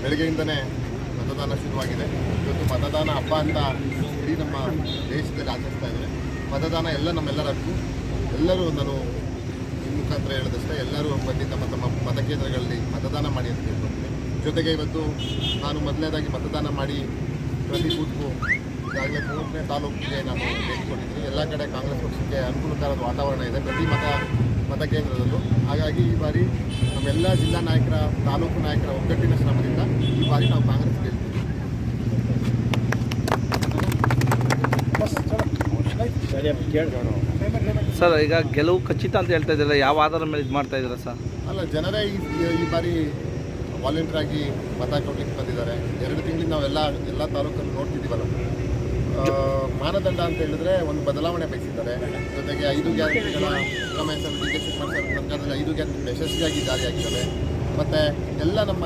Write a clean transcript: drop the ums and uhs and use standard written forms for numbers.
ಬೆಳಗ್ಗೆಯಿಂದನೇ ಮತದಾನ ಶುರುವಾಗಿದೆ. ಇವತ್ತು ಮತದಾನ ಹಬ್ಬ ಅಂತ ಇಡೀ ನಮ್ಮ ದೇಶದಲ್ಲಿ ಆಚರಿಸ್ತಾ ಇದ್ದಾರೆ. ಮತದಾನ ನಮ್ಮೆಲ್ಲರ ಹಕ್ಕು. ಎಲ್ಲರೂ ನಾನು ಈ ಮುಖಾಂತರ ಹೇಳೋದಷ್ಟೇ, ಎಲ್ಲರೂ ಬಂದು ತಮ್ಮ ಮತಕೇಂದ್ರಗಳಲ್ಲಿ ಮತದಾನ ಮಾಡಿ ಅಂತ ಹೇಳ್ಕೊಳ್ತೀನಿ. ಜೊತೆಗೆ ಇವತ್ತು ನಾನು ಮೊದಲನೇದಾಗಿ ಮತದಾನ ಮಾಡಿ ಪ್ರತಿ ಬೂತ್ಗೂ ಈಗಾಗಲೇ 30ನೇ ತಾಲೂಕಿಗೆ ನಾನು ಭೇಟಿ ಕೊಟ್ಟಿದ್ದೀನಿ. ಎಲ್ಲ ಕಡೆ ಕಾಂಗ್ರೆಸ್ ಪಕ್ಷಕ್ಕೆ ಅನುಕೂಲಕರದ ವಾತಾವರಣ ಇದೆ ಪ್ರತಿ ಮತಕೇಂದ್ರದಲ್ಲೂ. ಹಾಗಾಗಿ ಈ ಬಾರಿ ನಮ್ಮೆಲ್ಲ ಜಿಲ್ಲಾ ನಾಯಕರ, ತಾಲೂಕು ನಾಯಕರ ಒಗ್ಗಟ್ಟಿನ ಶ್ರಮದಿಂದ ಈ ಬಾರಿ ನಾವು ಕಾಂಗ್ರೆಸ್ ಗೆಲ್ತೀವಿ. ಸರ್, ಈಗ ಗೆಲುವು ಖಚಿತ ಅಂತ ಹೇಳ್ತಾ ಇದ್ದೀರಾ, ಯಾವ ಆಧಾರದ ಮೇಲೆ ಇದು ಮಾಡ್ತಾ ಇದ್ದೀರಾ ಸರ್? ಅಲ್ಲ, ಜನರೇ ಈ ಬಾರಿ ವಾಲಂಟಿಯರ್ ಆಗಿ ಮತ ಕೊಡ್ಲಿಕ್ಕೆ ಬಂದಿದ್ದಾರೆ. 2 ತಿಂಗಳಿಂದ ನಾವೆಲ್ಲ ತಾಲೂಕನ್ನು ನೋಡ್ತಿದ್ದೀವಲ್ಲ. ಮಾನದಂಡ ಅಂತ ಹೇಳಿದ್ರೆ ಒಂದು ಬದಲಾವಣೆ ಬಯಸಿದ್ದಾರೆ. ಜೊತೆಗೆ 5 ಗ್ಯಾರಂಟಿಗಳ ಸಿದ್ದರಾಮಯ್ಯ ಡಿ ಕೆ ಶಿವಕುಮಾರ್ ಸರ್ಕಾರದಲ್ಲಿ 5 ಗ್ಯಾರಂಟಿಗಳು ಯಶಸ್ವಿಯಾಗಿ ಜಾರಿಯಾಗಿದ್ದಾವೆ. ಮತ್ತು ಎಲ್ಲ ನಮ್ಮ